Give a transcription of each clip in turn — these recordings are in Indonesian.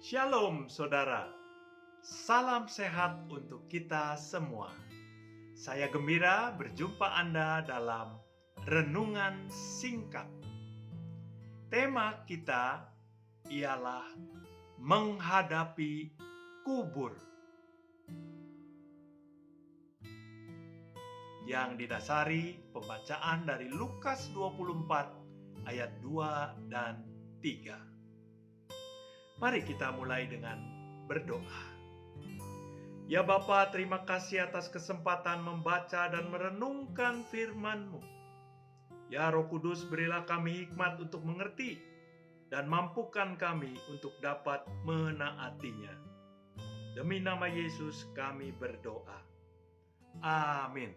Shalom saudara, salam sehat untuk kita semua. Saya gembira berjumpa Anda dalam renungan singkat. Tema kita ialah menghadapi kubur, yang didasari pembacaan dari Lukas 24 ayat 2 dan 3. Mari kita mulai dengan berdoa. Ya Bapa, terima kasih atas kesempatan membaca dan merenungkan firman-Mu. Ya Roh Kudus, berilah kami hikmat untuk mengerti dan mampukan kami untuk dapat menaatinya. Demi nama Yesus kami berdoa. Amin.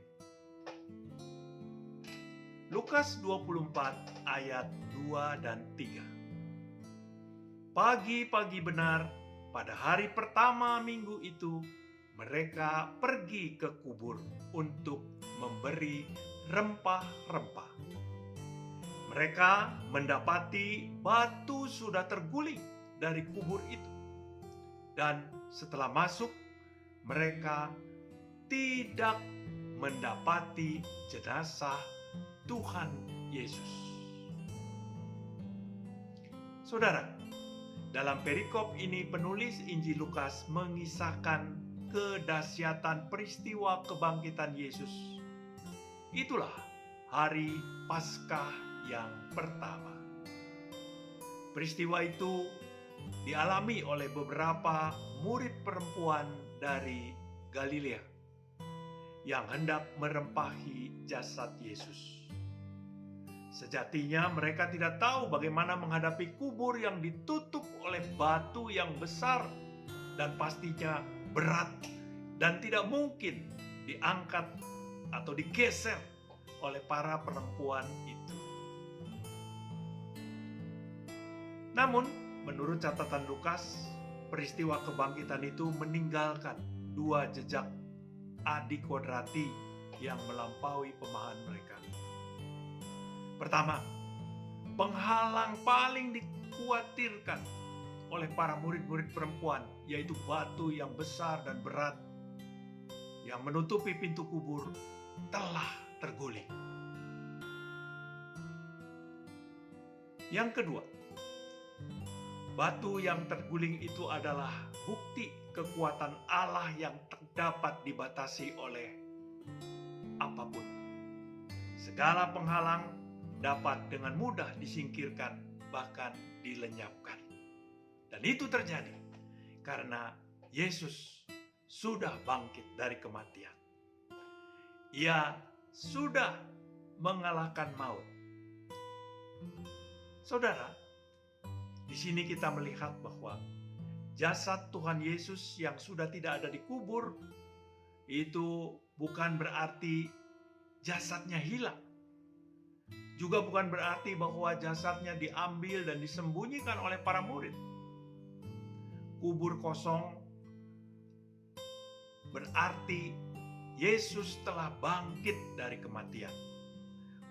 Lukas 24 ayat 2 dan 3. Pagi-pagi benar, pada hari pertama minggu itu, mereka pergi ke kubur untuk memberi rempah-rempah. Mereka mendapati batu sudah terguling dari kubur itu. Dan setelah masuk, mereka tidak mendapati jenazah Tuhan Yesus. Saudara, dalam perikop ini penulis Injil Lukas mengisahkan kedahsyatan peristiwa kebangkitan Yesus. Itulah hari Paskah yang pertama. Peristiwa itu dialami oleh beberapa murid perempuan dari Galilea yang hendak merempahi jasad Yesus. Sejatinya mereka tidak tahu bagaimana menghadapi kubur yang ditutup oleh batu yang besar dan pastinya berat dan tidak mungkin diangkat atau digeser oleh para perempuan itu. Namun, menurut catatan Lukas, peristiwa kebangkitan itu meninggalkan dua jejak adikodrati yang melampaui pemahaman mereka. Pertama, penghalang paling dikhawatirkan oleh para murid-murid perempuan, yaitu batu yang besar dan berat yang menutupi pintu kubur telah terguling. Yang kedua, batu yang terguling itu adalah bukti kekuatan Allah yang dapat dibatasi oleh apapun. Segala penghalang dapat dengan mudah disingkirkan, bahkan dilenyapkan. Dan itu terjadi karena Yesus sudah bangkit dari kematian. Ia sudah mengalahkan maut. Saudara, di sini kita melihat bahwa jasad Tuhan Yesus yang sudah tidak ada di kubur itu bukan berarti jasadnya hilang. Juga bukan berarti bahwa jasadnya diambil dan disembunyikan oleh para murid. Kubur kosong berarti Yesus telah bangkit dari kematian.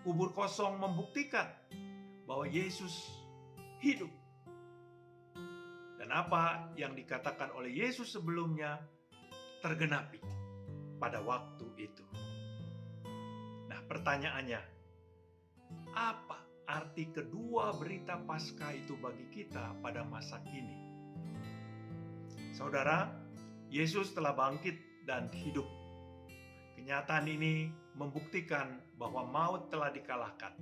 Kubur kosong membuktikan bahwa Yesus hidup. Dan apa yang dikatakan oleh Yesus sebelumnya tergenapi pada waktu itu. Nah, pertanyaannya, apa arti kedua berita Paskah itu bagi kita pada masa kini? Saudara, Yesus telah bangkit dan hidup. Kenyataan ini membuktikan bahwa maut telah dikalahkan.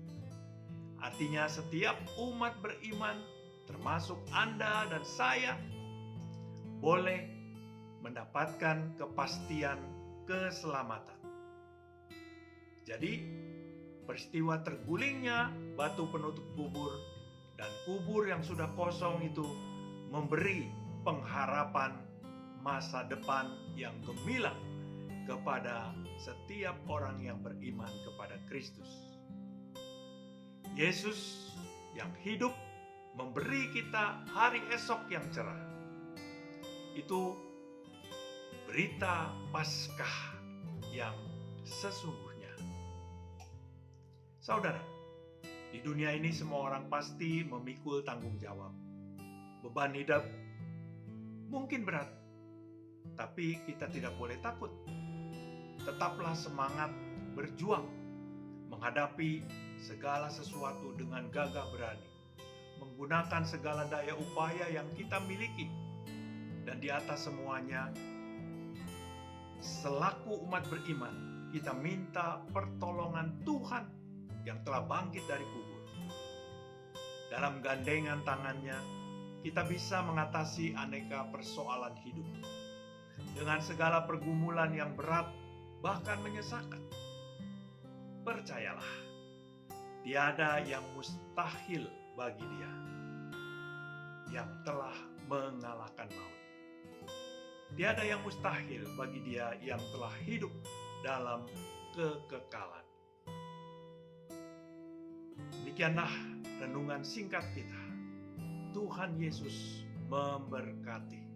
Artinya setiap umat beriman, termasuk Anda dan saya, boleh mendapatkan kepastian keselamatan. Jadi, peristiwa tergulingnya batu penutup kubur dan kubur yang sudah kosong itu memberi pengharapan masa depan yang gemilang kepada setiap orang yang beriman kepada Kristus. Yesus yang hidup memberi kita hari esok yang cerah. Itu berita Paskah yang sesungguhnya. Saudara, di dunia ini semua orang pasti memikul tanggung jawab. Beban hidup Mungkin berat, tapi kita tidak boleh takut. Tetaplah semangat berjuang, menghadapi segala sesuatu dengan gagah berani, menggunakan segala daya upaya yang kita miliki. Dan di atas semuanya, selaku umat beriman, kita minta pertolongan Tuhan yang telah bangkit dari kubur. Dalam gandengan tangannya, kita bisa mengatasi aneka persoalan hidup. Dengan segala pergumulan yang berat, bahkan menyesakan. Percayalah, tiada yang mustahil bagi Dia yang telah mengalahkan maut. Tiada yang mustahil bagi Dia yang telah hidup dalam kekekalan. Demikianlah renungan singkat kita. Tuhan Yesus memberkati.